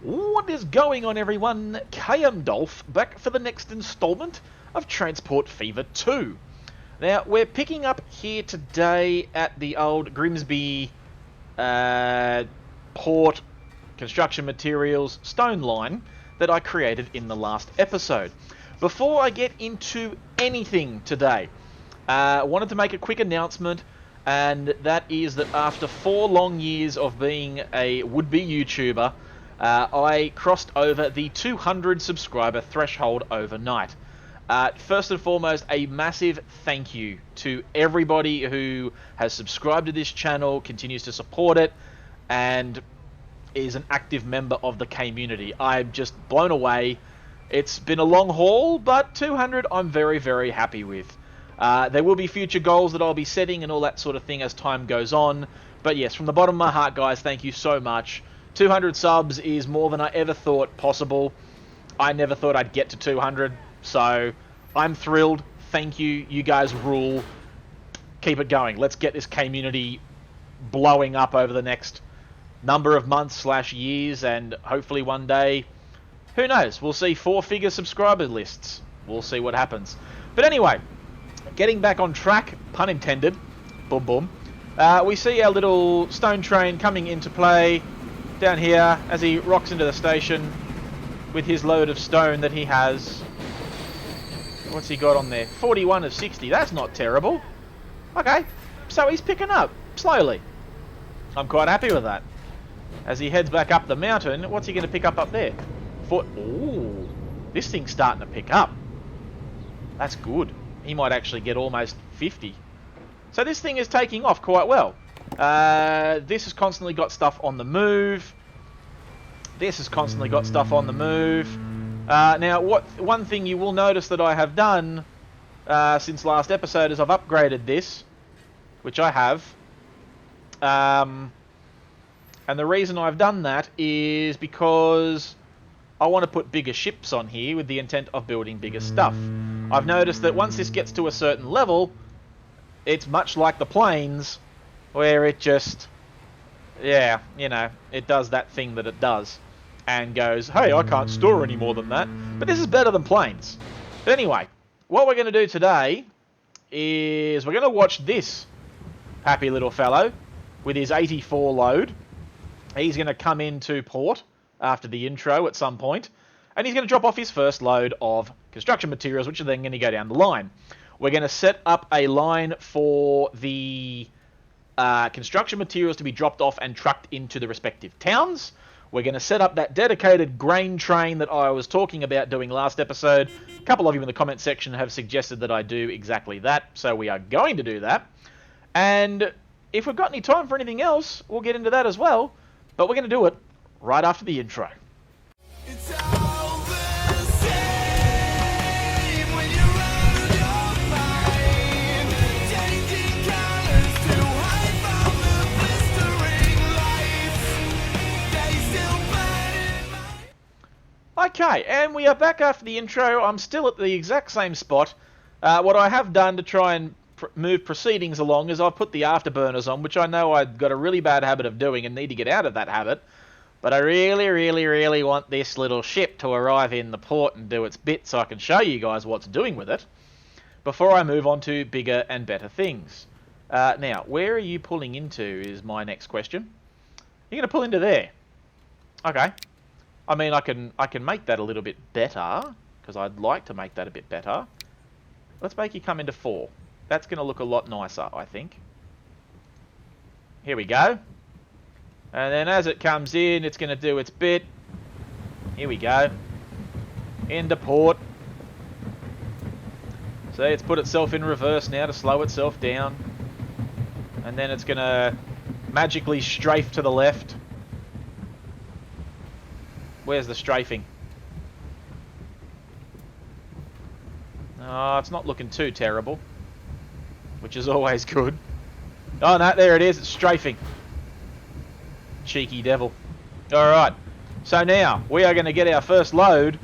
What is going on, everyone? KMDolph back for the next installment of Transport Fever 2. Now, we're picking up here today at the old Grimsby port construction materials stone line that I created in the last episode. Before I get into anything today, I wanted to make a quick announcement, and that is that after 4 long years of being a would-be YouTuber, I crossed over the 200 subscriber threshold overnight. First and foremost, a massive thank you to everybody who has subscribed to this channel, continues to support it, and is an active member of the community. I'm just blown away. It's been a long haul, but 200 I'm very, very happy with. There will be future goals that I'll be setting and all that sort of thing as time goes on. But yes, from the bottom of my heart, guys, thank you so much. 200 subs is more than I ever thought possible. I never thought I'd get to 200, so I'm thrilled. Thank you. You guys rule. Keep it going. Let's get this community blowing up over the next number of months / years, and hopefully one day, who knows, we'll see 4-figure subscriber lists. We'll see what happens. But anyway, getting back on track, pun intended, boom boom, we see our little stone train coming into play down here as he rocks into the station with his load of stone that he has. What's he got on there? 41 of 60. That's not terrible. Okay, so he's picking up slowly. I'm quite happy with that. As he heads back up the mountain, what's he going to pick up there? Ooh, this thing's starting to pick up. That's good. He might actually get almost 50. So this thing is taking off quite well. This has constantly got stuff on the move. This has constantly got stuff on the move. Now, one thing you will notice that I have done since last episode is I've upgraded this, which I have. And the reason I've done that is because I want to put bigger ships on here with the intent of building bigger stuff. I've noticed that once this gets to a certain level, it's much like the planes, where it just, yeah, you know, it does that thing that it does, and goes, hey, I can't store any more than that. But this is better than planes. But anyway, what we're going to do today is we're going to watch this happy little fellow with his 84 load. He's going to come into port after the intro at some point, and he's going to drop off his first load of construction materials, which are then going to go down the line. We're going to set up a line for the construction materials to be dropped off and trucked into the respective towns. We're going to set up that dedicated grain train that I was talking about doing last episode. A couple of you in the comment section have suggested that I do exactly that, so we are going to do that. And if we've got any time for anything else, we'll get into that as well. But we're going to do it right after the intro. It's all the same when you're out of your mind, changing colors to hide from the blistering lights. They still burn in my... Okay, and we are back after the intro. I'm still at the exact same spot. What I have done to try and move proceedings along is I've put the afterburners on, which I know I've got a really bad habit of doing and need to get out of that habit. But I really, really, really want this little ship to arrive in the port and do its bit so I can show you guys what's doing with it before I move on to bigger and better things. Now, where are you pulling into is my next question. You're going to pull into there. Okay. I mean, I can make that a little bit better, because I'd like to make that a bit better. Let's make you come into 4. That's going to look a lot nicer, I think. Here we go. And then as it comes in, it's going to do its bit. Here we go. Into port. See, it's put itself in reverse now to slow itself down. And then it's going to magically strafe to the left. Where's the strafing? Oh, it's not looking too terrible, which is always good. Oh no, there it is, it's strafing. Cheeky devil. Alright, so now we are going to get our first load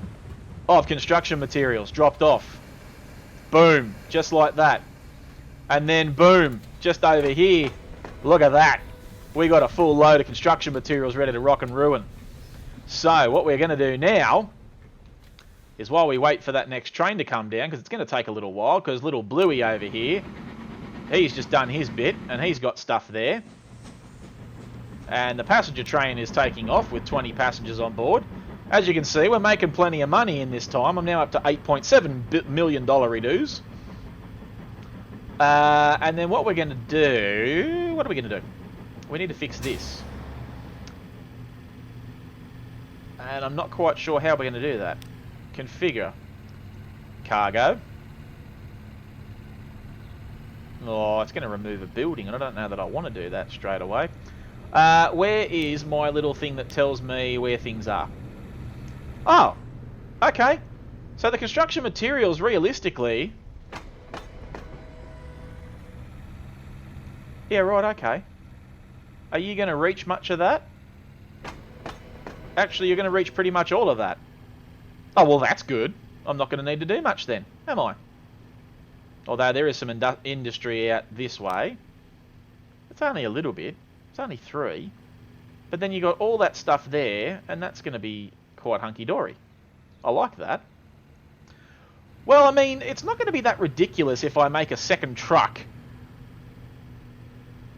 of construction materials dropped off. Boom, just like that. And then boom, just over here, look at that. We got a full load of construction materials ready to rock and ruin. So what we're going to do now is while we wait for that next train to come down, because it's going to take a little while, because little Bluey over here, he's just done his bit, and he's got stuff there. And the passenger train is taking off with 20 passengers on board. As you can see, we're making plenty of money in this time. I'm now up to $8.7 million redues. And then what we're going to do... What are we going to do? We need to fix this. And I'm not quite sure how we're going to do that. Configure. Cargo. Oh, it's going to remove a building, and I don't know that I want to do that straight away. Where is my little thing that tells me where things are? Oh, okay. So the construction materials, realistically... Yeah, right, okay. Are you going to reach much of that? Actually, you're going to reach pretty much all of that. Oh, well, that's good. I'm not going to need to do much then, am I? Although there is some industry out this way. It's only a little bit. It's only 3. But then you got all that stuff there, and that's going to be quite hunky-dory. I like that. Well, I mean, it's not going to be that ridiculous if I make a second truck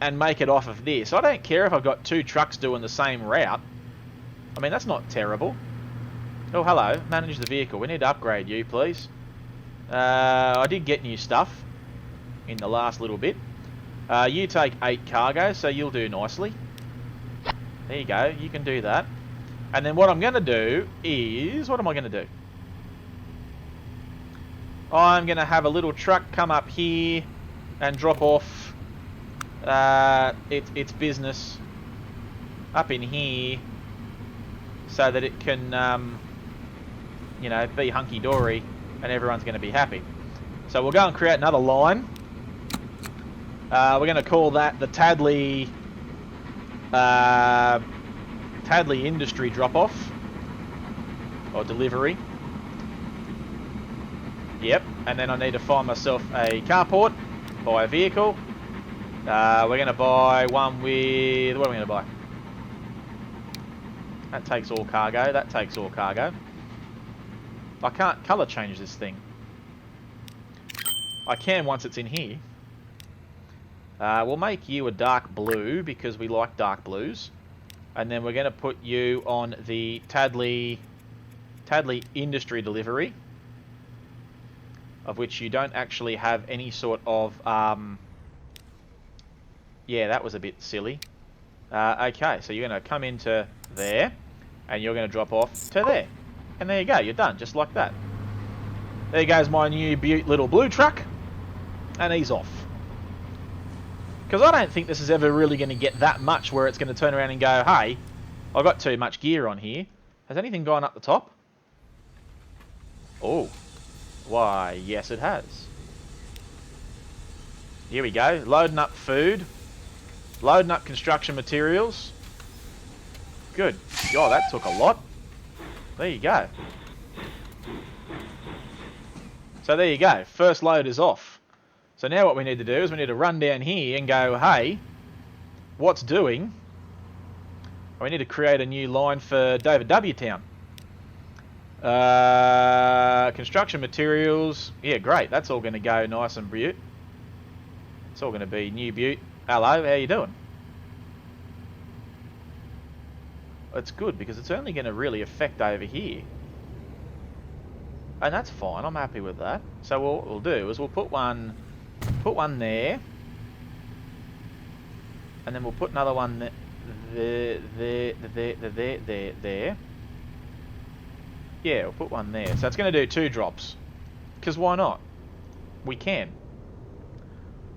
and make it off of this. I don't care if I've got 2 trucks doing the same route. I mean, that's not terrible. Oh, hello. Manage the vehicle. We need to upgrade you, please. I did get new stuff in the last little bit. You take 8 cargo, so you'll do nicely. There you go. You can do that. And then what I'm going to do is... What am I going to do? I'm going to have a little truck come up here and drop off its business up in here so that it can, you know, be hunky-dory and everyone's going to be happy. So we'll go and create another line. We're going to call that the Tadley Industry Drop-Off or Delivery. Yep, and then I need to find myself a carport, buy a vehicle. We're going to buy one with... What are we going to buy? That takes all cargo. That takes all cargo. I can't colour change this thing. I can once it's in here. We'll make you a dark blue because we like dark blues. And then we're going to put you on the Tadley Industry Delivery, of which you don't actually have any sort of... Yeah, that was a bit silly. Okay, so you're going to come into there, and you're going to drop off to there. And there you go, you're done, just like that. There goes my new little blue truck, and he's off. Because I don't think this is ever really going to get that much where it's going to turn around and go, hey, I've got too much gear on here. Has anything gone up the top? Oh. Why, yes it has. Here we go, loading up food. Loading up construction materials. Good. Oh, that took a lot. There you go. So there you go. First load is off. So now what we need to do is we need to run down here and go, hey, what's doing? We need to create a new line for David W. Town. Construction materials. Yeah, great. That's all going to go nice and beaut. It's all going to be new beaut. Hello, how you doing? It's good because it's only going to really affect over here. And that's fine, I'm happy with that. So what we'll do is we'll put one there. And then we'll put another one there. Yeah, we'll put one there. So it's going to do 2 drops. Because why not? We can.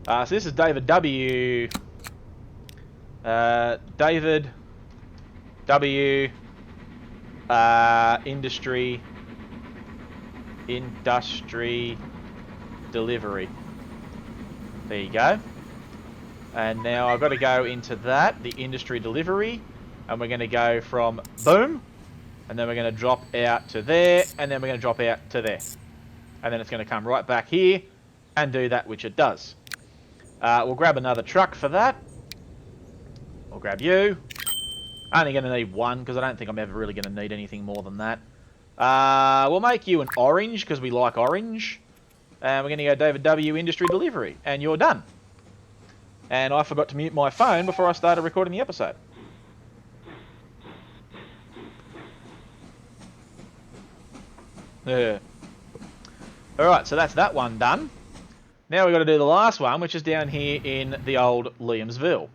So this is David W. David W. Industry Delivery. There you go. And now I've got to go into that, the industry delivery, and we're going to go from boom, and then we're going to drop out to there, and then we're going to drop out to there. And then it's going to come right back here and do that which it does. We'll grab another truck for that. We'll grab you. Only going to need one, because I don't think I'm ever really going to need anything more than that. We'll make you an orange, because we like orange. And we're going to go David W. Industry Delivery. And you're done. And I forgot to mute my phone before I started recording the episode. Alright, so that's that one done. Now we've got to do the last one, which is down here in the old Liamsville.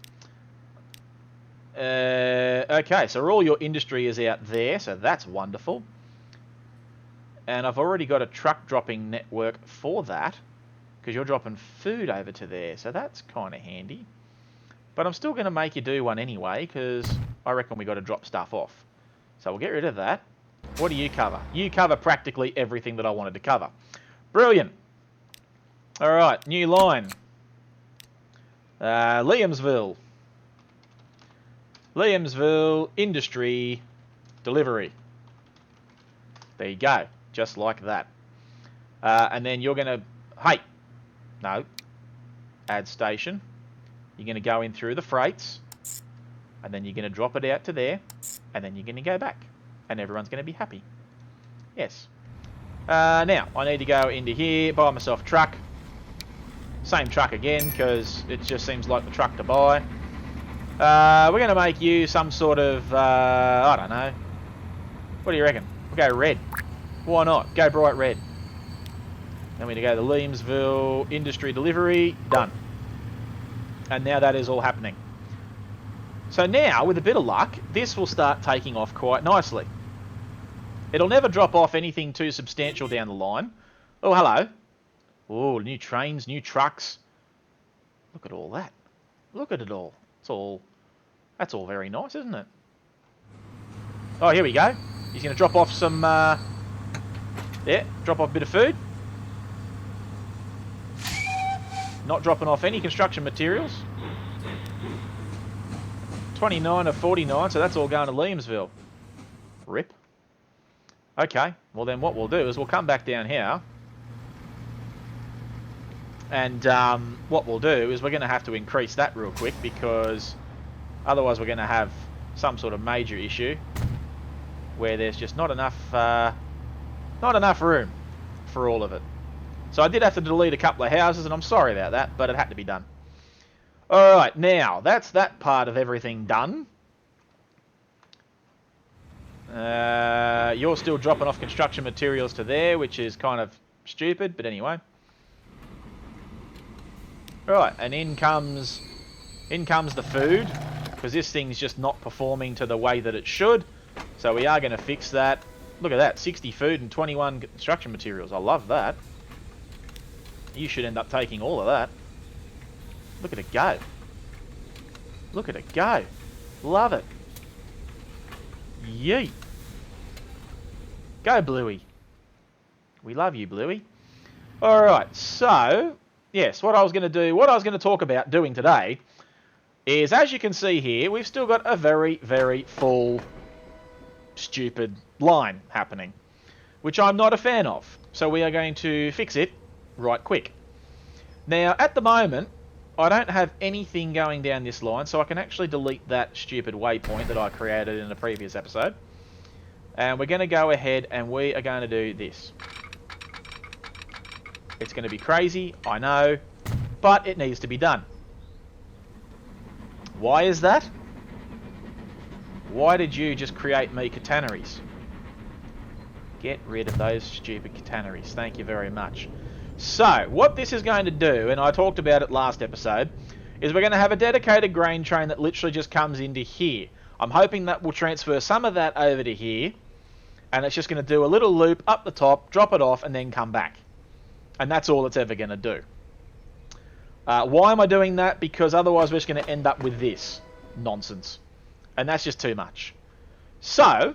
Okay, so all your industry is out there, so that's wonderful. And I've already got a truck dropping network for that, because you're dropping food over to there, so that's kind of handy. But I'm still going to make you do one anyway, because I reckon we got to drop stuff off. So we'll get rid of that. What do you cover? You cover practically everything that I wanted to cover. Brilliant. Alright, new line. Liamsville. Liamsville Industry Delivery. There you go. Just like that. And then you're going to... Hey. No. Add station. You're going to go in through the freights. And then you're going to drop it out to there. And then you're going to go back. And everyone's going to be happy. Yes. Now, I need to go into here, buy myself a truck. Same truck again, because it just seems like the truck to buy. We're going to make you some sort of, I don't know. What do you reckon? We'll go red. Why not? Go bright red. Then we're going to go to Liamsville Industry Delivery. Done. And now that is all happening. So now, with a bit of luck, this will start taking off quite nicely. It'll never drop off anything too substantial down the line. Oh, hello. Oh, new trains, new trucks. Look at all that. Look at it all. That's all very nice, isn't it? Oh, here we go. He's going to drop off some, drop off a bit of food. Not dropping off any construction materials. 29 of 49, so that's all going to Liamsville. Rip. Okay, well then what we'll do is we'll come back down here. And what we'll do is we're going to have to increase that real quick, because otherwise we're going to have some sort of major issue where there's just not enough room for all of it. So I did have to delete a couple of houses, and I'm sorry about that, but it had to be done. Alright, now, that's that part of everything done. You're still dropping off construction materials to there, which is kind of stupid, but anyway. Right, and in comes the food, because this thing's just not performing to the way that it should. So we are going to fix that. Look at that, 60 food and 21 construction materials. I love that. You should end up taking all of that. Look at it go. Look at it go. Love it. Yeet. Go, Bluey. We love you, Bluey. Alright, so, yes, what I was going to talk about doing today is, as you can see here, we've still got a very, very full, stupid line happening, which I'm not a fan of. So we are going to fix it right quick. Now, at the moment, I don't have anything going down this line, so I can actually delete that stupid waypoint that I created in a previous episode. And we're going to go ahead and we are going to do this. It's going to be crazy, I know, but it needs to be done. Why is that? Why did you just create me catenaries? Get rid of those stupid catenaries. Thank you very much. So, what this is going to do, and I talked about it last episode, is we're going to have a dedicated grain train that literally just comes into here. I'm hoping that will transfer some of that over to here, and it's just going to do a little loop up the top, drop it off, and then come back. And that's all it's ever going to do. Why am I doing that? Because otherwise we're just going to end up with this nonsense. And that's just too much. So,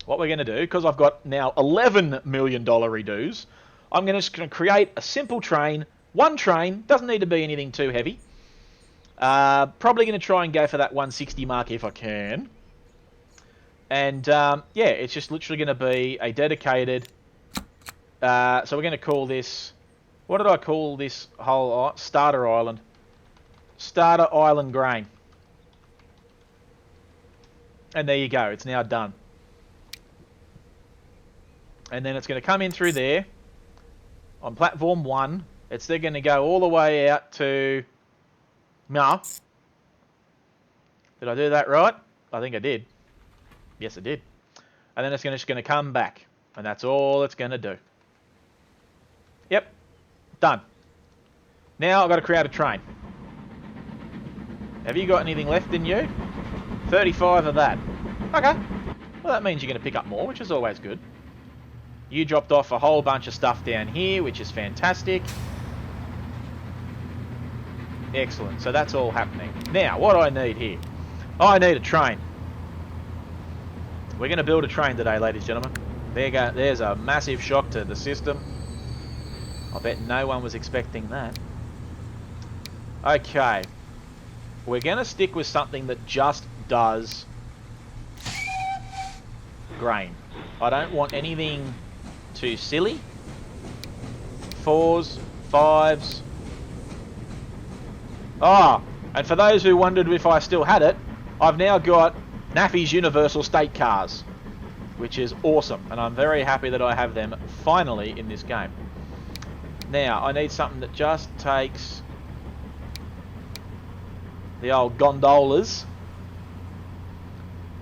what we're going to do, because I've got now $11 million redos, I'm just going to create a simple train. One train, doesn't need to be anything too heavy. Probably going to try and go for that 160 mark if I can. And yeah, it's just literally going to be a dedicated... so we're going to call this... What did I call this whole... Starter Island. Starter Island Grain. And there you go, it's now done. And then it's going to come in through there on platform 1. It's then going to go all the way out to... No. Did I do that right? I think I did. Yes, I did. And then it's just going to come back. And that's all it's going to do. Yep. Done. Now I've got to create a train. Have you got anything left in you? 35 of that. Okay. Well, that means you're going to pick up more, which is always good. You dropped off a whole bunch of stuff down here, which is fantastic. Excellent. So that's all happening. Now, what do I need here? I need a train. We're going to build a train today, ladies and gentlemen. There you go. There's a massive shock to the system. I bet no one was expecting that. Okay. We're going to stick with something that just does grain. I don't want anything too silly. 4s, 5s. Ah, and for those who wondered if I still had it, I've now got Naffy's Universal State Cars, which is awesome, and I'm very happy that I have them finally in this game. Now, I need something that just takes the old gondolas.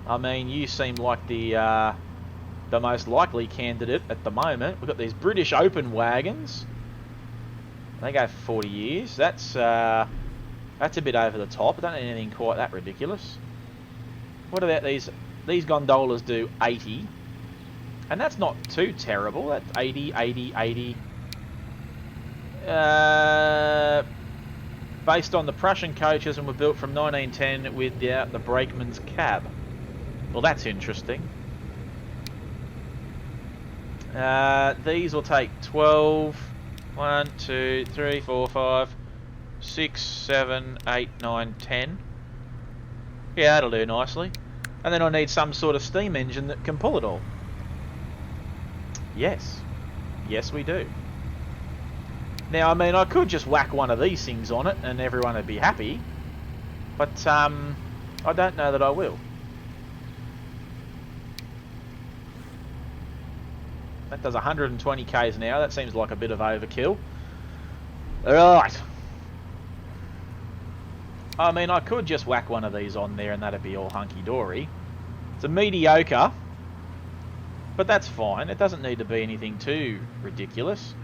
I mean, you seem like the most likely candidate at the moment. We've got these British open wagons. They go for 40 years. That's a bit over the top. I don't need anything quite that ridiculous. What about these? These gondolas do 80. And that's not too terrible. That's 80, 80, 80. Based on the Prussian coaches and were built from 1910 without the brakeman's cab. Well, that's interesting. These will take 12. 1, 2, 3, 4, 5, 6, 7, 8, 9, 10. Yeah, that'll do nicely. And then I need some sort of steam engine that can pull it all. Yes. Yes, we do. Now, I mean, I could just whack one of these things on it and everyone would be happy. But, I don't know that I will. That does 120 k's an hour. That seems like a bit of overkill. Alright. I mean, I could just whack one of these on there and that'd be all hunky-dory. It's a mediocre, but that's fine. It doesn't need to be anything too ridiculous.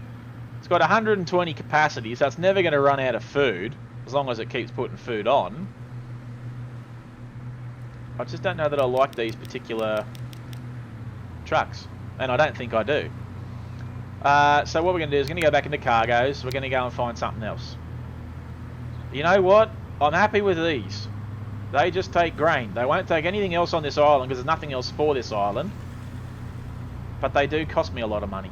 It's got 120 capacity, so it's never going to run out of food, as long as it keeps putting food on. I just don't know that I like these particular trucks. And I don't think I do. So what we're going to do is going to go back into cargoes. We're going to go and find something else. You know what? I'm happy with these. They just take grain. They won't take anything else on this island because there's nothing else for this island. But they do cost me a lot of money.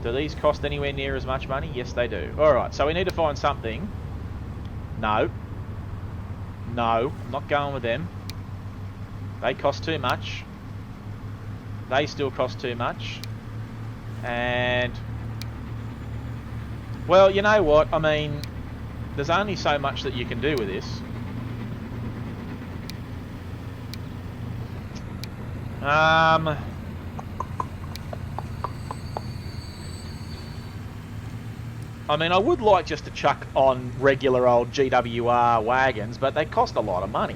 Do these cost anywhere near as much money? Yes, they do. Alright, so we need to find something. No. No, I'm not going with them. They cost too much. They still cost too much. And... well, you know what? I mean, there's only so much that you can do with this. I mean, I would like just to chuck on regular old GWR wagons, but they cost a lot of money.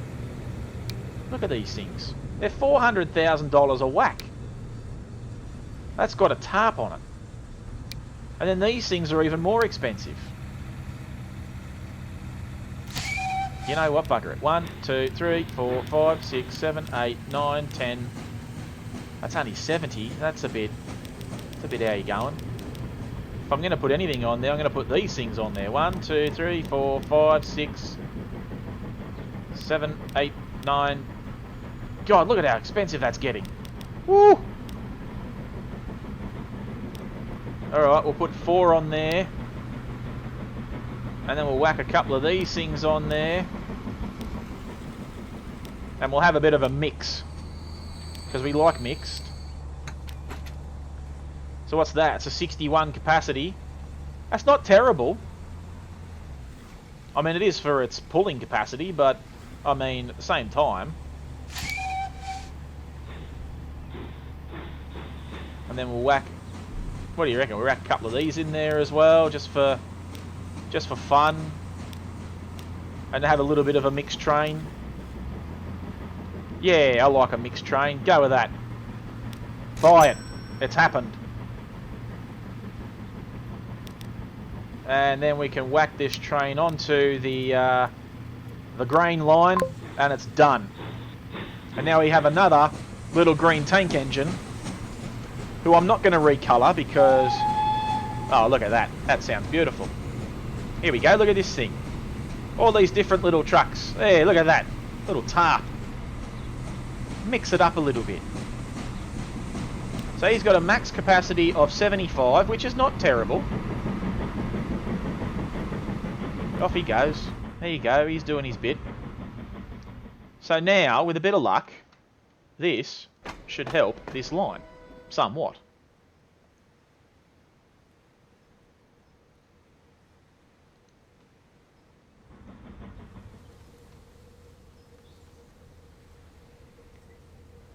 Look at these things. They're $400,000 a whack. That's got a tarp on it. And then these things are even more expensive. You know what? Bugger it. 1, 2, 3, 4, 5, 6, 7, 8, 9, 10. That's only 70. That's a bit how you going. If I'm going to put anything on there, I'm going to put these things on there. 1, 2, 3, 4, 5, 6, 7, 8, 9. God, look at how expensive that's getting. Woo! Alright, we'll put 4 on there. And then we'll whack a couple of these things on there. And we'll have a bit of a mix. Because we like mixed. So what's that? It's a 61 capacity. That's not terrible. I mean, it is for its pulling capacity, but I mean, at the same time... And then we'll whack... What do you reckon? We'll whack a couple of these in there as well, just for fun. And have a little bit of a mixed train. Yeah, I like a mixed train. Go with that. Buy it. It's happened. And then we can whack this train onto the grain line, and it's done. And now we have another little green tank engine, who I'm not going to recolour because... Oh, look at that. That sounds beautiful. Here we go. Look at this thing. All these different little trucks. Hey, look at that. Little tarp. Mix it up a little bit. So he's got a max capacity of 75, which is not terrible. Off he goes. There you go. He's doing his bit. So now, with a bit of luck, this should help this line. Somewhat.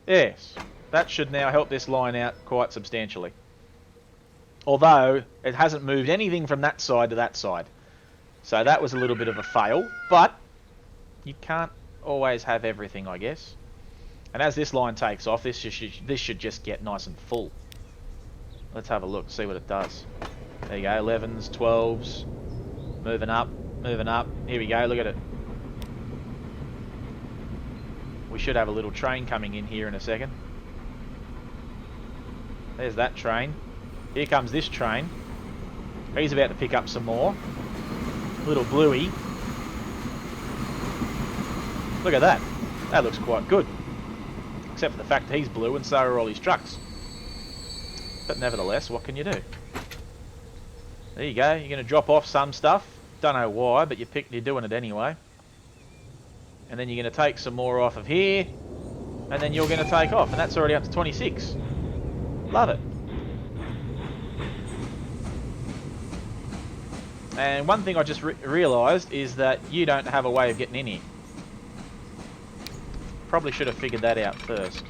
Yes, that should now help this line out quite substantially. Although, it hasn't moved anything from that side to that side. So that was a little bit of a fail, but you can't always have everything, I guess. And as this line takes off, this should just get nice and full. Let's have a look, see what it does. There you go, 11s, 12s, moving up, moving up. Here we go, look at it. We should have a little train coming in here in a second. There's that train. Here comes this train. He's about to pick up some more. Little bluey. Look at that. That looks quite good. Except for the fact that he's blue and so are all his trucks. But nevertheless, what can you do? There you go. You're going to drop off some stuff. Don't know why, but you're doing it anyway. And then you're going to take some more off of here. And then you're going to take off. And that's already up to 26. Love it. And one thing I just realised is that you don't have a way of getting in here. Probably should have figured that out first.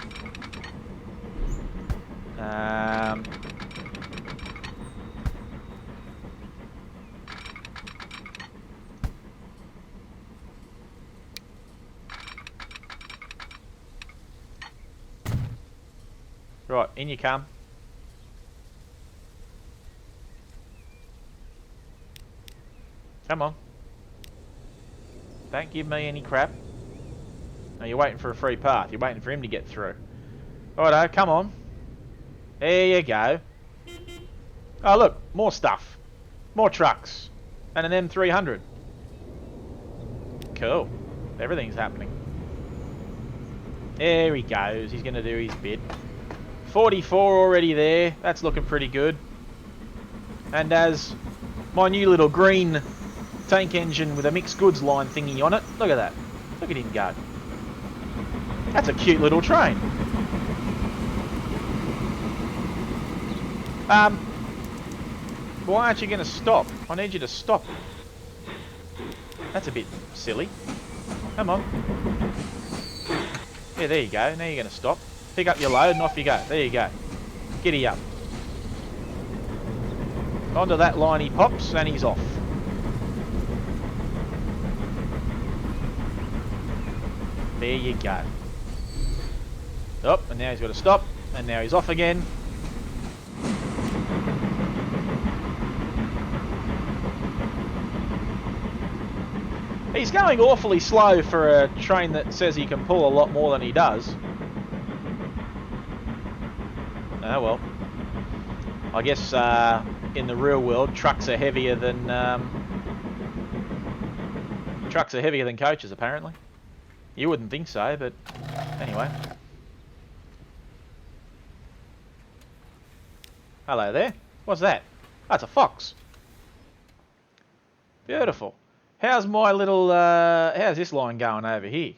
Right, in you come. Come on. Don't give me any crap. No, you're waiting for a free path. You're waiting for him to get through. Righto, come on. There you go. Oh, look. More stuff. More trucks. And an M300. Cool. Everything's happening. There he goes. He's going to do his bit. 44 already there. That's looking pretty good. And as my new little green tank engine with a mixed goods line thingy on it. Look at that. Look at him go. That's a cute little train. Why aren't you going to stop? I need you to stop. That's a bit silly. Come on. Yeah, there you go. Now you're going to stop. Pick up your load and off you go. There you go. Giddy up. Onto that line he pops and he's off. There you go. Oh, and now he's got to stop. And now he's off again. He's going awfully slow for a train that says he can pull a lot more than he does. Oh well. I guess in the real world, trucks are heavier than coaches, apparently. You wouldn't think so, but anyway. Hello there. What's that? That's a fox. Beautiful. How's my little, how's this line going over here?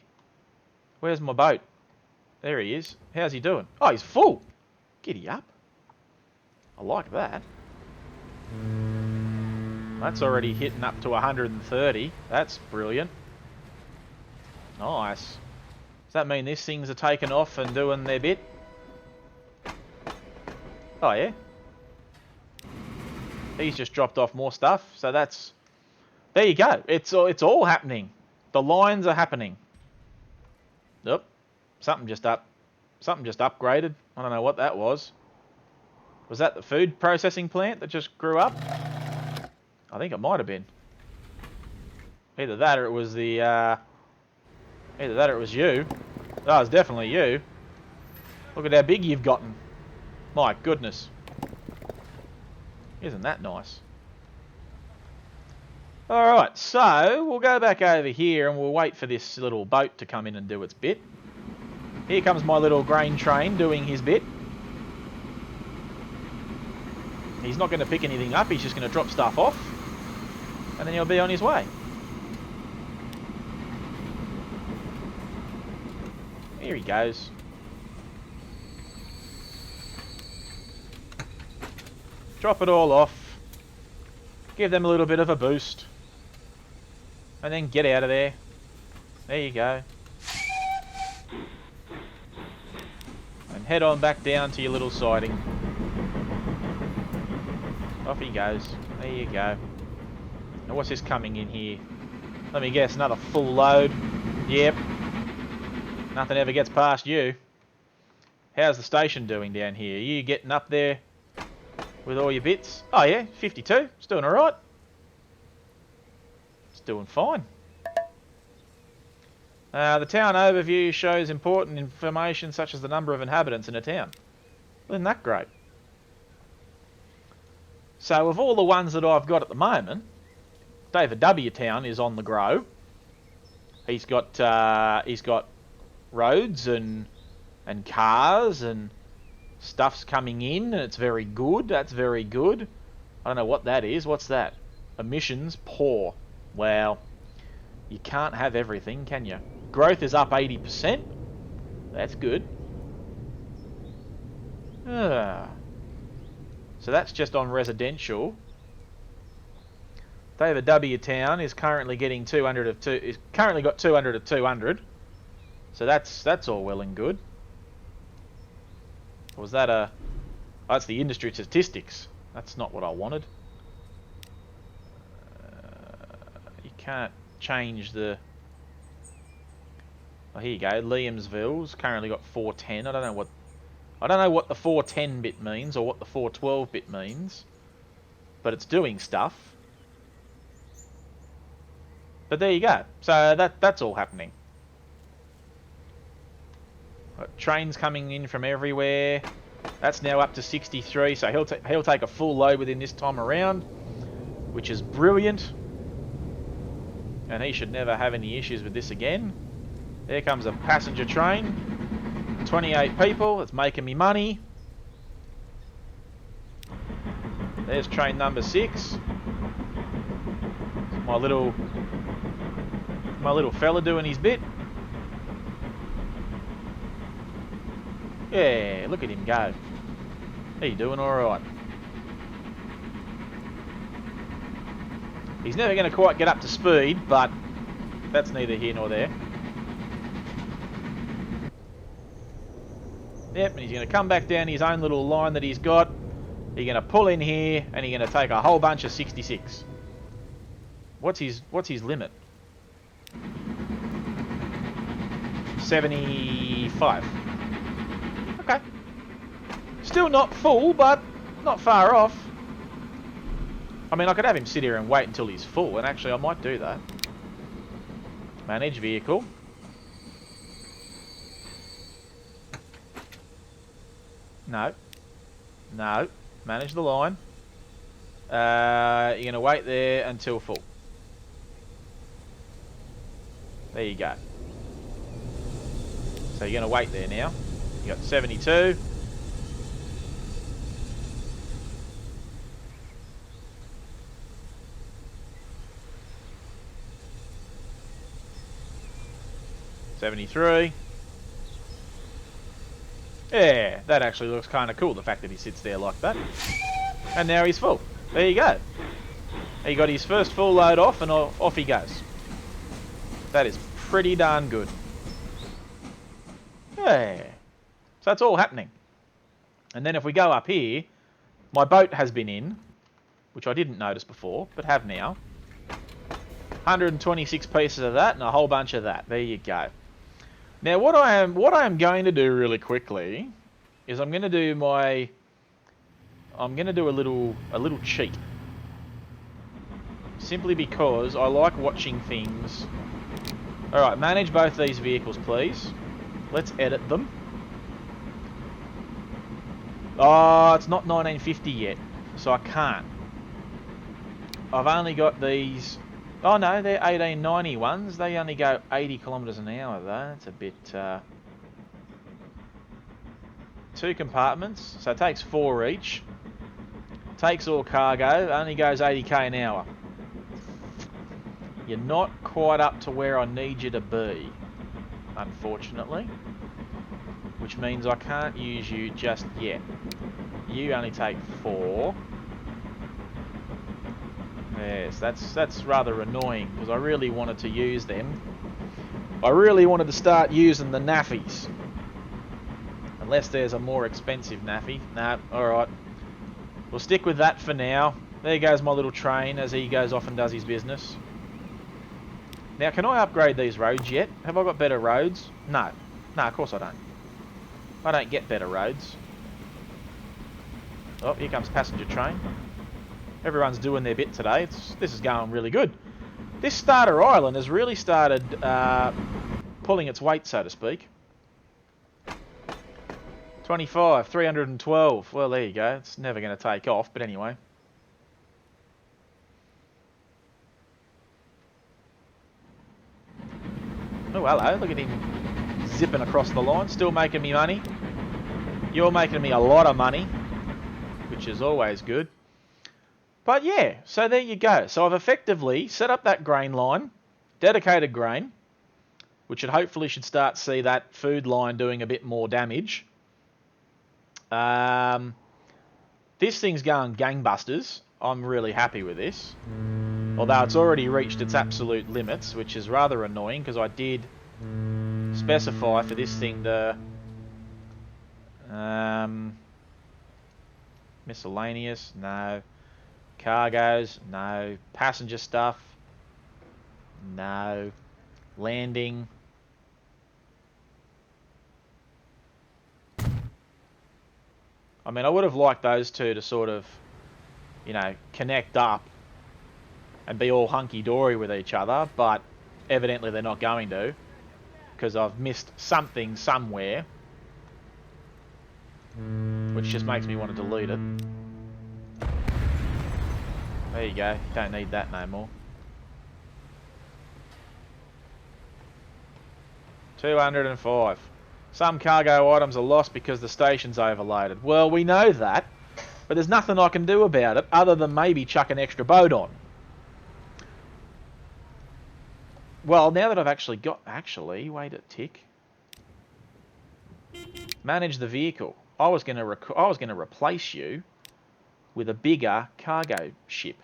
Where's my boat? There he is. How's he doing? Oh, he's full. Giddy up. I like that. That's already hitting up to 130. That's brilliant. Nice. Does that mean these things are taking off and doing their bit? Oh, yeah. He's just dropped off more stuff. So that's... There you go. It's all happening. The lines are happening. Yep. Something just upgraded. I don't know what that was. Was that the food processing plant that just grew up? I think it might have been. Either that or it was the... Either that or it was you. Oh, it's definitely you. Look at how big you've gotten. My goodness. Isn't that nice? Alright, so we'll go back over here and we'll wait for this little boat to come in and do its bit. Here comes my little grain train doing his bit. He's not going to pick anything up, he's just going to drop stuff off. And then he'll be on his way. Here he goes. Drop it all off. Give them a little bit of a boost. And then get out of there. There you go. And head on back down to your little siding. Off he goes. There you go. Now what's this coming in here? Let me guess, another full load. Yep. Nothing ever gets past you. How's the station doing down here? Are you getting up there with all your bits? Oh yeah, 52. It's doing alright. It's doing fine. The town overview shows important information such as the number of inhabitants in a town. Isn't that great? So of all the ones that I've got at the moment, David W. Town is on the grow. He's got roads and cars and stuff's coming in and it's very good. That's very good. I don't know what that is. What's that? Emissions poor. Well, you can't have everything, can you? Growth is up 80%. That's good. So that's just on residential. David W. Town is currently getting 200 of 2. Is currently got 200 of 200. So that's all well and good. Or was that a... Oh, that's the industry statistics. That's not what I wanted. You can't change the... Oh, here you go. Liamsville's currently got 410. I don't know what the 410 bit means or what the 412 bit means. But it's doing stuff. But there you go. So that's all happening. Got trains coming in from everywhere. That's now up to 63, so he'll take a full load within this time around, which is brilliant. And he should never have any issues with this again. There comes a passenger train. 28 people. It's making me money. There's train number 6. My little fella doing his bit. Yeah, look at him go. He doing alright. He's never going to quite get up to speed, but that's neither here nor there. Yep, and he's going to come back down his own little line that he's got. He's going to pull in here, and he's going to take a whole bunch of 66. What's his limit? 75. Okay. Still not full, but not far off. I mean, I could have him sit here and wait until he's full, and actually I might do that. Manage vehicle. No. No. Manage the line. You're going to wait there until full. There you go. So you're going to wait there now. You got 72. $73. Yeah, that actually looks kind of cool, the fact that he sits there like that. And now he's full. There you go. He got his first full load off and off he goes. That is pretty darn good. Yeah. So that's all happening. And then if we go up here, my boat has been in, which I didn't notice before, but have now. 126 pieces of that and a whole bunch of that. There you go. Now what I am going to do really quickly is I'm going to do a little cheat. Simply because I like watching things. Alright, manage both these vehicles, please. Let's edit them. Oh, it's not 1950 yet, so I can't. I've only got these... Oh no, they're 1890 ones. They only go 80 kilometres an hour though. That's a bit... 2 compartments, so it takes 4 each. Takes all cargo, only goes 80k an hour. You're not quite up to where I need you to be, unfortunately. Which means I can't use you just yet. You only take 4. Yes, that's rather annoying because I really wanted to use them. I really wanted to start using the naffies. Unless there's a more expensive naffy. Nah, alright. We'll stick with that for now. There goes my little train as he goes off and does his business. Now, can I upgrade these roads yet? Have I got better roads? No. No, of course I don't. I don't get better roads. Oh, here comes passenger train. Everyone's doing their bit today. This is going really good. This starter island has really started pulling its weight, so to speak. 25, 312. Well, there you go. It's never going to take off, but anyway. Oh, hello. Look at him zipping across the line. Still making me money. You're making me a lot of money, which is always good. But yeah, so there you go. So I've effectively set up that grain line, dedicated grain, which should hopefully start to see that food line doing a bit more damage. This thing's going gangbusters. I'm really happy with this. Although it's already reached its absolute limits, which is rather annoying because I did specify for this thing to... miscellaneous, no. Cargoes, no. Passenger stuff, no. Landing. I mean, I would have liked those two to sort of, you know, connect up and be all hunky-dory with each other, but evidently they're not going to, because I've missed something somewhere, which just makes me want to delete it. There you go. Don't need that no more. 205. Some cargo items are lost because the station's overloaded. Well, we know that, but there's nothing I can do about it other than maybe chuck an extra boat on. Well, now that I've actually got... Actually, wait a tick. Manage the vehicle. I was going to replace you with a bigger cargo ship.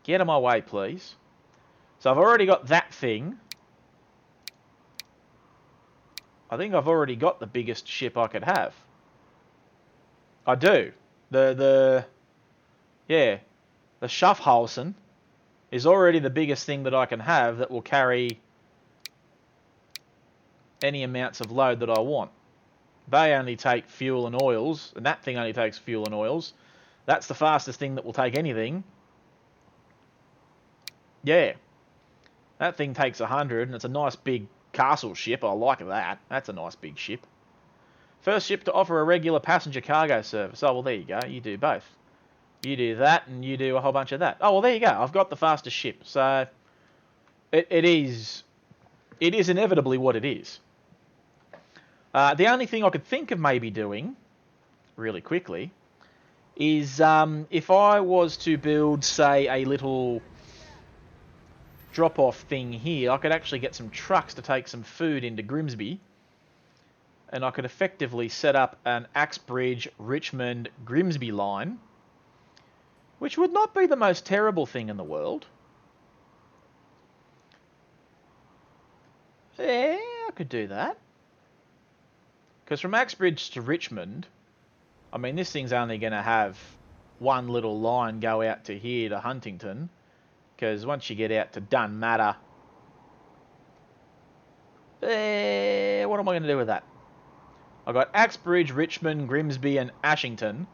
Get out of my way, please. So I've already got that thing. I think I've already got the biggest ship I could have. I do. The Schaffhausen is already the biggest thing that I can have that will carry any amounts of load that I want. They only take fuel and oils, and that thing only takes fuel and oils. That's the fastest thing that will take anything. Yeah. That thing takes 100, and it's a nice big castle ship. I like that. That's a nice big ship. First ship to offer a regular passenger cargo service. Oh, well, there you go. You do both. You do that, and you do a whole bunch of that. Oh, well, there you go. I've got the fastest ship. So, it is inevitably what it is. The only thing I could think of maybe doing, really quickly, is if I was to build, say, a little drop-off thing here, I could actually get some trucks to take some food into Grimsby, and I could effectively set up an Axbridge, Richmond, Grimsby line, which would not be the most terrible thing in the world. Yeah, I could do that. Because from Axbridge to Richmond, I mean, this thing's only going to have one little line go out to here to Huntington. Because once you get out to Dunmatter, what am I going to do with that? I've got Axbridge, Richmond, Grimsby and Ashington.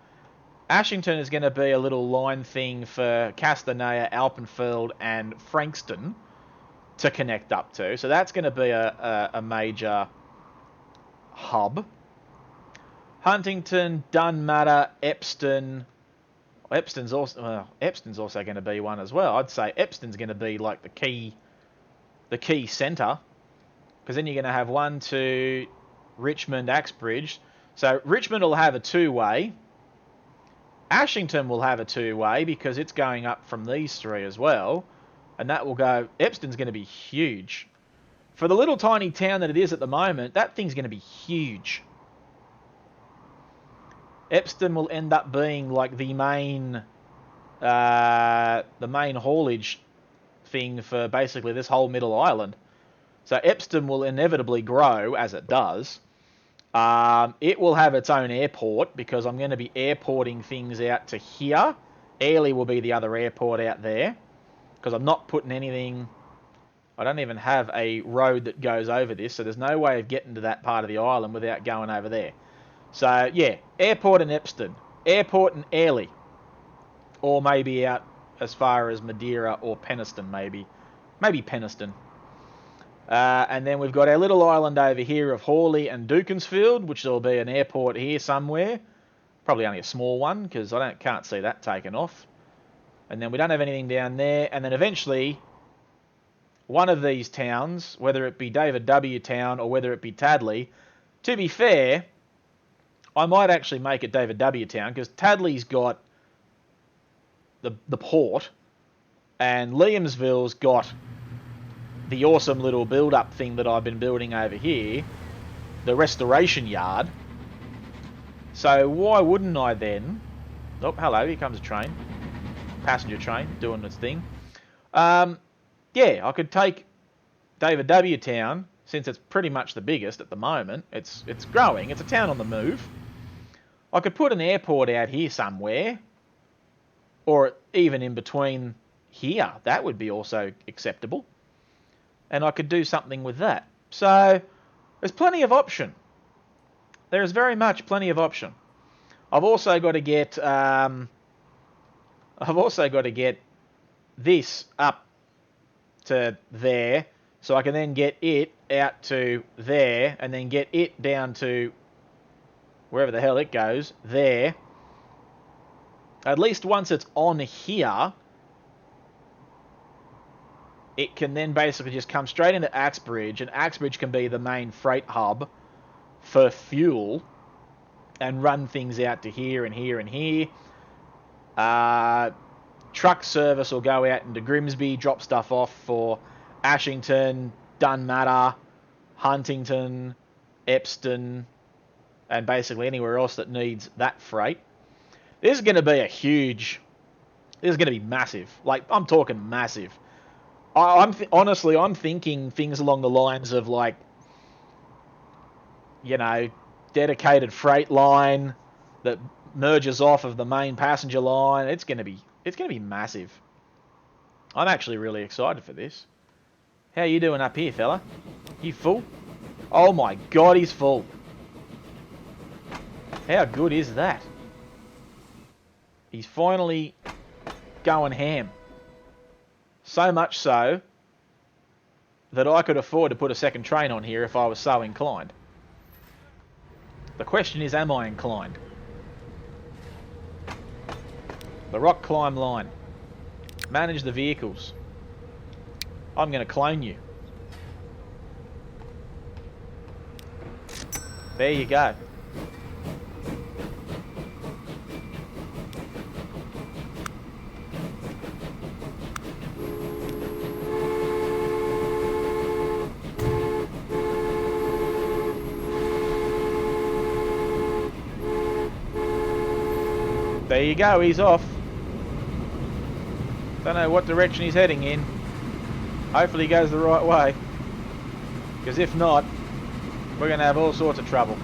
Ashington is going to be a little line thing for Castanea, Alpenfeld and Frankston to connect up to. So that's going to be a major hub. Huntington, Dunmatter, Epston. Epston's also going to be one as well. I'd say Epston's going to be like the key centre. Because then you're going to have 1, 2, Richmond, Axbridge. So Richmond will have a two-way. Ashington will have a two-way because it's going up from these three as well. And that will go... Epston's going to be huge. For the little tiny town that it is at the moment, that thing's going to be huge. Epston will end up being like the main haulage thing for basically this whole middle island. So Epston will inevitably grow as it does. It will have its own airport because I'm going to be airporting things out to here. Airlie will be the other airport out there because I'm not putting anything... I don't even have a road that goes over this, so there's no way of getting to that part of the island without going over there. So, yeah, airport in Epston. Airport in Airlie. Or maybe out as far as Madeira or Peniston, maybe. Maybe Peniston. And then we've got our little island over here of Hawley and Dukinsfield, which will be an airport here somewhere. Probably only a small one, because I can't see that taken off. And then we don't have anything down there. And then eventually, one of these towns, whether it be David W. Town or whether it be Tadley, to be fair, I might actually make it David W. Town, because Tadley's got the port, and Liamsville's got the awesome little build-up thing that I've been building over here, the restoration yard. So why wouldn't I then... Oh, hello, here comes a train. Passenger train, doing its thing. Yeah, I could take David W. Town, since it's pretty much the biggest at the moment. It's growing, it's a town on the move. I could put an airport out here somewhere, or even in between here. That would be also acceptable. And I could do something with that. So, there's plenty of option. There is very much plenty of option. I've also got to get... this up to there, so I can then get it out to there, and then get it down to wherever the hell it goes, there. At least once it's on here, it can then basically just come straight into Axbridge, and Axbridge can be the main freight hub for fuel and run things out to here and here and here. Truck service will go out into Grimsby, drop stuff off for Ashington, Dunmatter, Huntington, Epston, and basically anywhere else that needs that freight. This is going to be a huge... This is going to be massive. Like, I'm talking massive. Honestly, I'm thinking things along the lines of, like, you know, dedicated freight line that merges off of the main passenger line. It's going to be massive. I'm actually really excited for this. How you doing up here, fella? You full? Oh my god, he's full. How good is that? He's finally going ham. So much so that I could afford to put a second train on here if I was so inclined. The question is, am I inclined? The rock climb line. Manage the vehicles. I'm going to clone you. There you go. There you go, he's off. Don't know what direction he's heading in. Hopefully he goes the right way. Because if not, we're going to have all sorts of trouble.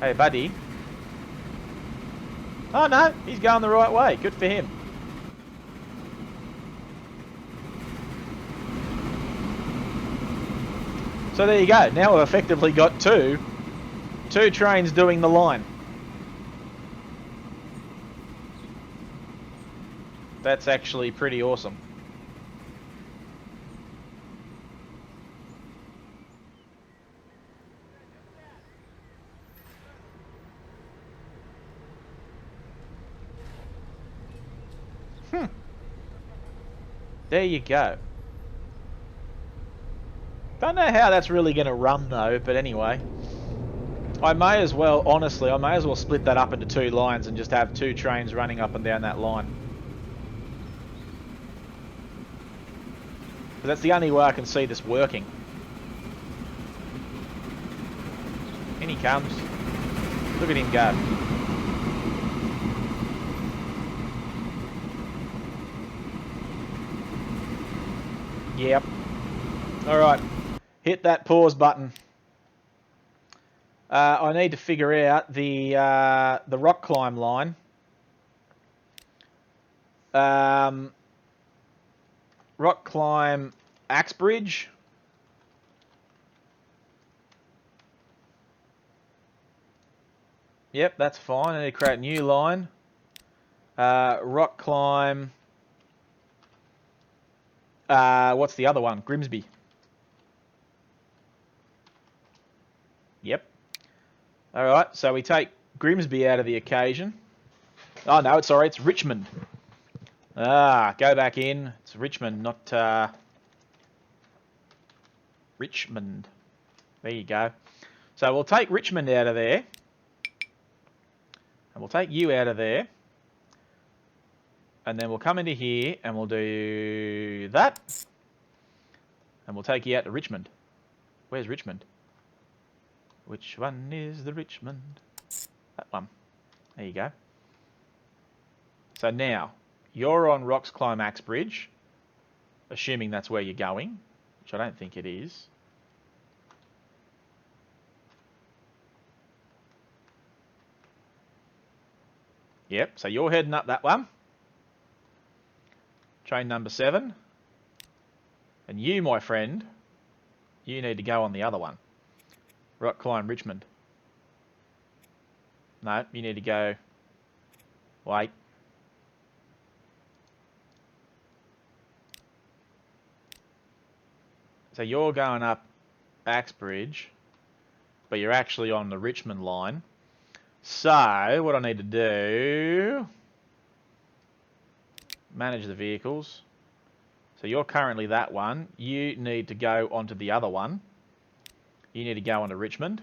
Hey, buddy. Oh, no, he's going the right way. Good for him. So there you go. Now we've effectively got two trains doing the line. That's actually pretty awesome. There you go. Don't know how that's really going to run though, but anyway. I may as well, honestly, I may as well split that up into two lines and just have two trains running up and down that line. But that's the only way I can see this working. In he comes. Look at him go. Yep. Alright. Hit that pause button. I need to figure out the rock climb line. Rock climb Axbridge. Yep, that's fine. I need to create a new line. Rock climb. What's the other one? Grimsby. Yep. Alright, so we take Grimsby out of the occasion. Oh no, sorry, it's Richmond. Ah, go back in. It's Richmond, not Richmond. There you go. So we'll take Richmond out of there. And we'll take you out of there. And then we'll come into here and we'll do that. And we'll take you out to Richmond. Where's Richmond? Which one is the Richmond? That one. There you go. So now, you're on Rocks Climb Axbridge, assuming that's where you're going, which I don't think it is. Yep, so you're heading up that one. Train number 7. And you, my friend, you need to go on the other one. Rock Climb Richmond. No, you need to go... Wait. So you're going up Axbridge, but you're actually on the Richmond line. So, what I need to do... Manage the vehicles. So you're currently that one. You need to go onto the other one. You need to go onto Richmond,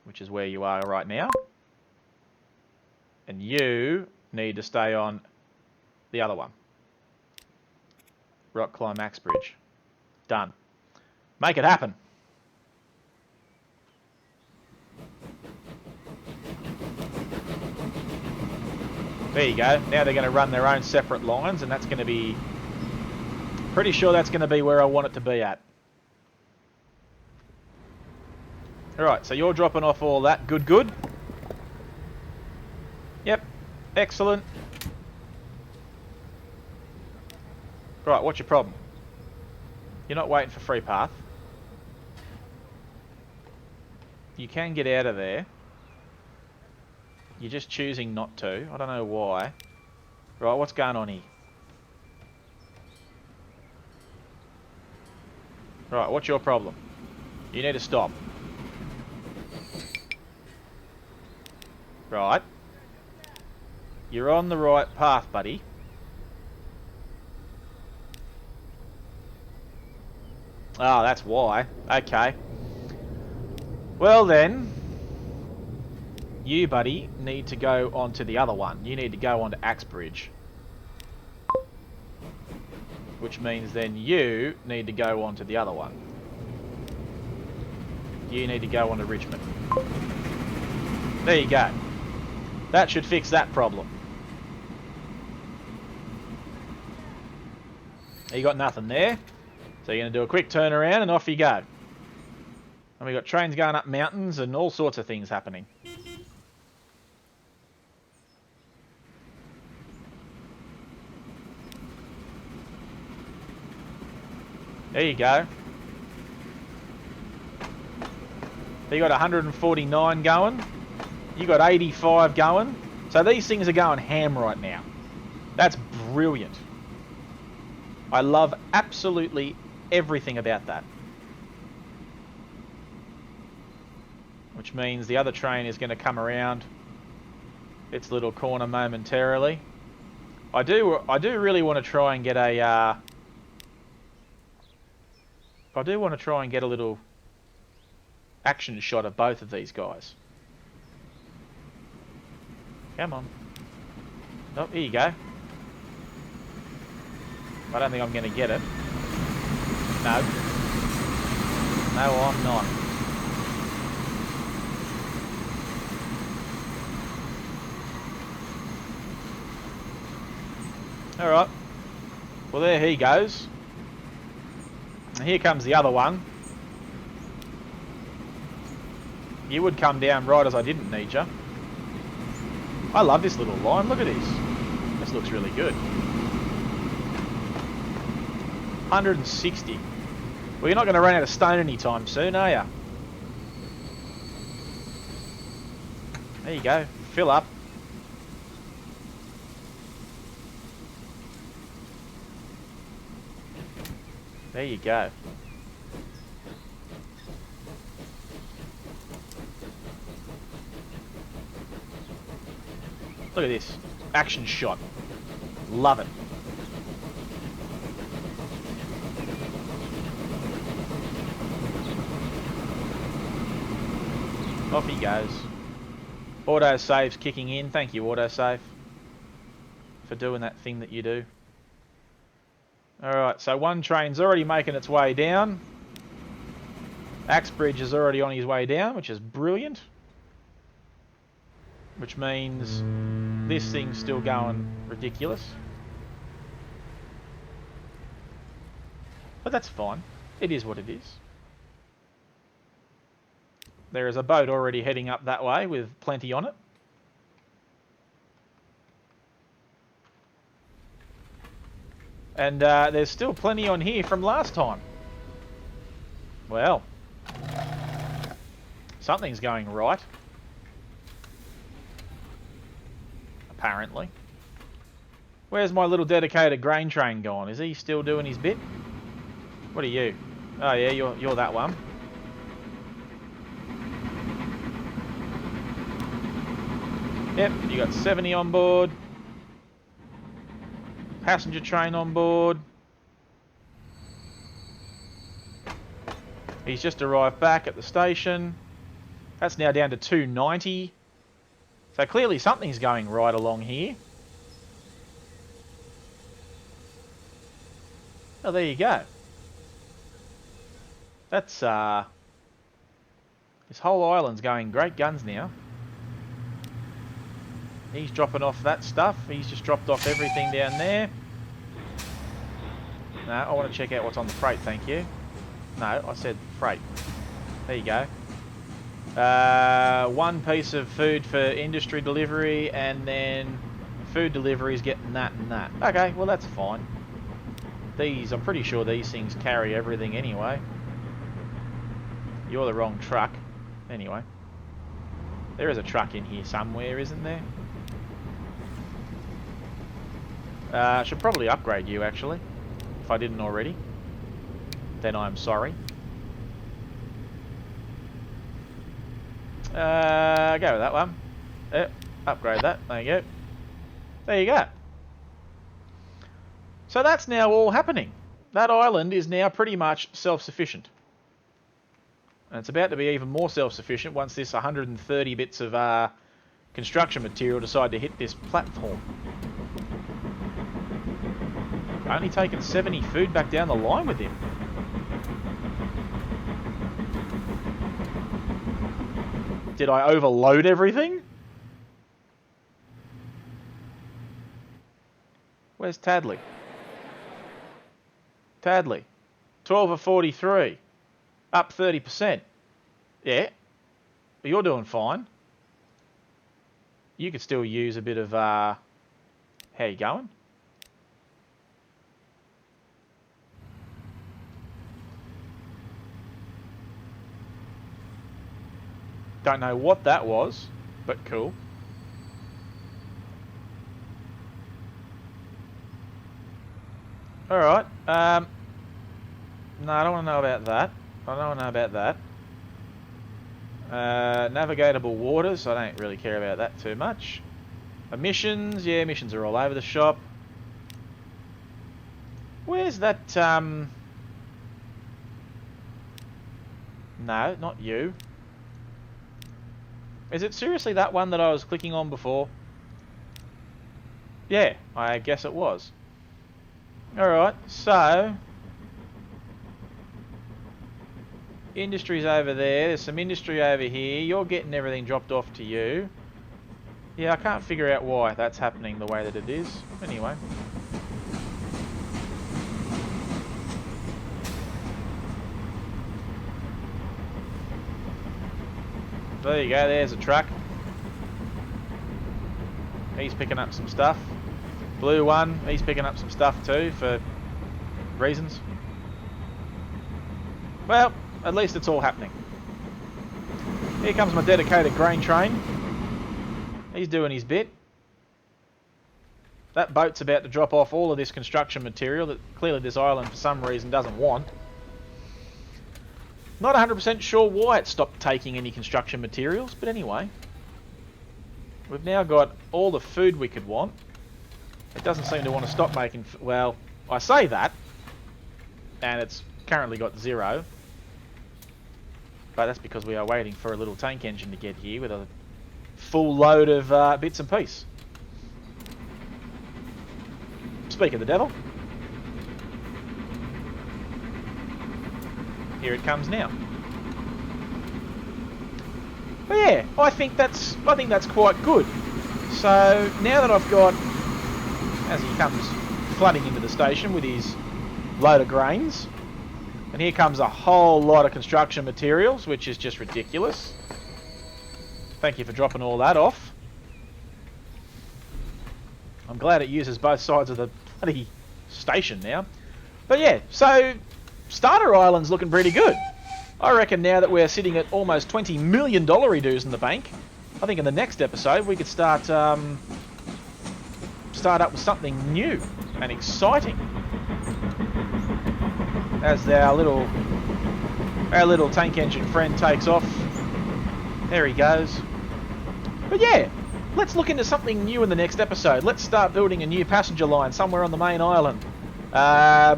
which is where you are right now. And you need to stay on the other one. Rock Climb Axbridge. Done. Make it happen. There you go. Now they're going to run their own separate lines, and that's going to be... Pretty sure that's going to be where I want it to be at. Alright, so you're dropping off all that. Good, good. Yep. Excellent. Right, what's your problem? You're not waiting for free path. You can get out of there. You're just choosing not to. I don't know why. Right, what's going on here? Right, what's your problem? You need to stop. Right. You're on the right path, buddy. Oh, that's why. Okay. Well then, you, buddy, need to go onto the other one. You need to go onto Axbridge. Which means then you need to go onto the other one. You need to go onto Richmond. There you go. That should fix that problem. You got nothing there. So you're going to do a quick turnaround and off you go. And we've got trains going up mountains and all sorts of things happening. There you go. You got 149 going. You got 85 going. So these things are going ham right now. That's brilliant. I love absolutely everything about that. Which means the other train is going to come around its little corner momentarily. I do really want to try and get a I do want to try and get a little action shot of both of these guys. Come on. Oh, here you go. I don't think I'm going to get it. No. No, I'm not. Alright. Well, there he goes. And here comes the other one. You would come down right as I didn't need you. I love this little line. Look at this. This looks really good. 160. Well, you're not going to run out of stone anytime soon, are you? There you go. Fill up. There you go. Look at this. Action shot. Love it. Off he goes. Autosave's kicking in. Thank you, autosave, for doing that thing that you do. Alright, so one train's already making its way down. Axebridge is already on his way down, which is brilliant. Which means this thing's still going ridiculous. But that's fine. It is what it is. There is a boat already heading up that way with plenty on it. And there's still plenty on here from last time. Well, something's going right. Apparently. Where's my little dedicated grain train gone? Is he still doing his bit? What are you? Oh yeah, you're that one. Yep, you got 70 on board. Passenger train on board. He's just arrived back at the station. That's now down to 290. So clearly something's going right along here. Oh, there you go. That's, this whole island's going great guns now. He's dropping off that stuff. He's just dropped off everything down there. No, I want to check out what's on the freight, thank you. No, I said freight. There you go. One piece of food for industry delivery, and then food delivery is getting that and that. Okay, well that's fine. These, I'm pretty sure these things carry everything anyway. You're the wrong truck. Anyway. There is a truck in here somewhere, isn't there? I should probably upgrade you, actually. If I didn't already. Then I'm sorry. Go with that one. Upgrade that. There you go. There you go. So that's now all happening. That island is now pretty much self-sufficient. And it's about to be even more self-sufficient once this 130 bits of construction material decide to hit this platform. Only taken 70 food back down the line with him. Did I overload everything? Where's Tadley? Tadley. 12 of 43. Up 30%. Yeah. But you're doing fine. You could still use a bit of, how you going? Don't know what that was, but cool. Alright, no, I don't want to know about that. I don't want to know about that. Navigatable waters, I don't really care about that too much. Emissions, yeah, emissions are all over the shop. Where's that, No, not you. Is it seriously that one that I was clicking on before? Yeah, I guess it was. Alright, so... industry's over there, there's some industry over here, you're getting everything dropped off to you. Yeah, I can't figure out why that's happening the way that it is. Anyway. There you go, there's a truck. He's picking up some stuff. Blue one, he's picking up some stuff too, for reasons. Well, at least it's all happening. Here comes my dedicated grain train. He's doing his bit. That boat's about to drop off all of this construction material that clearly this island for some reason doesn't want. Not 100% sure why it stopped taking any construction materials, but anyway. We've now got all the food we could want. It doesn't seem to want to stop making... well, I say that, and it's currently got 0. But that's because we are waiting for a little tank engine to get here with a full load of bits and pieces. Speak of the devil. Here it comes now. But yeah, I think that's quite good. So now that I've got, as he comes flooding into the station with his load of grains, and here comes a whole lot of construction materials, which is just ridiculous. Thank you for dropping all that off. I'm glad it uses both sides of the bloody station now. But yeah, so Starter Island's looking pretty good. I reckon now that we're sitting at almost $20 million redos in the bank, I think in the next episode we could start up with something new and exciting. As our little tank engine friend takes off. There he goes. But yeah, let's look into something new in the next episode. Let's start building a new passenger line somewhere on the main island.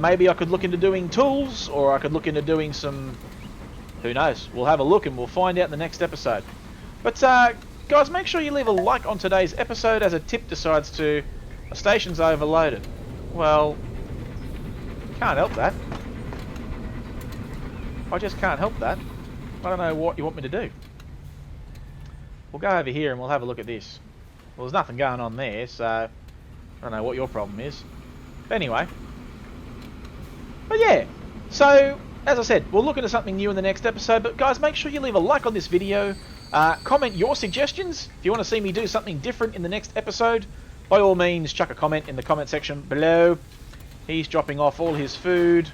Maybe I could look into doing tools, or I could look into doing some... who knows? We'll have a look and we'll find out in the next episode. But guys, make sure you leave a like on today's episode as a tip decides to... a station's overloaded. Well, can't help that. I just can't help that. I don't know what you want me to do. We'll go over here and we'll have a look at this. Well, there's nothing going on there, so I don't know what your problem is. But anyway. But yeah, so as I said, we'll look into something new in the next episode. But guys, make sure you leave a like on this video. Comment your suggestions. If you want to see me do something different in the next episode, by all means, chuck a comment in the comment section below. He's dropping off all his food.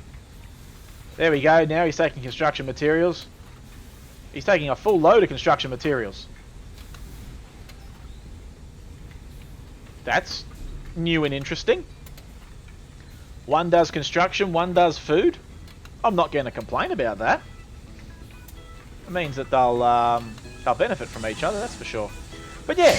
There we go. Now he's taking construction materials. He's taking a full load of construction materials. That's new and interesting. One does construction, one does food. I'm not going to complain about that. It means that they'll benefit from each other, that's for sure. But yeah,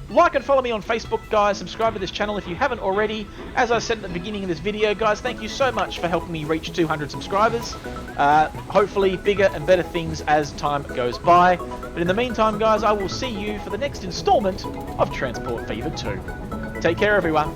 like and follow me on Facebook, guys. Subscribe to this channel if you haven't already. As I said at the beginning of this video, guys, thank you so much for helping me reach 200 subscribers. Hopefully bigger and better things as time goes by. But in the meantime, guys, I will see you for the next installment of Transport Fever 2. Take care, everyone.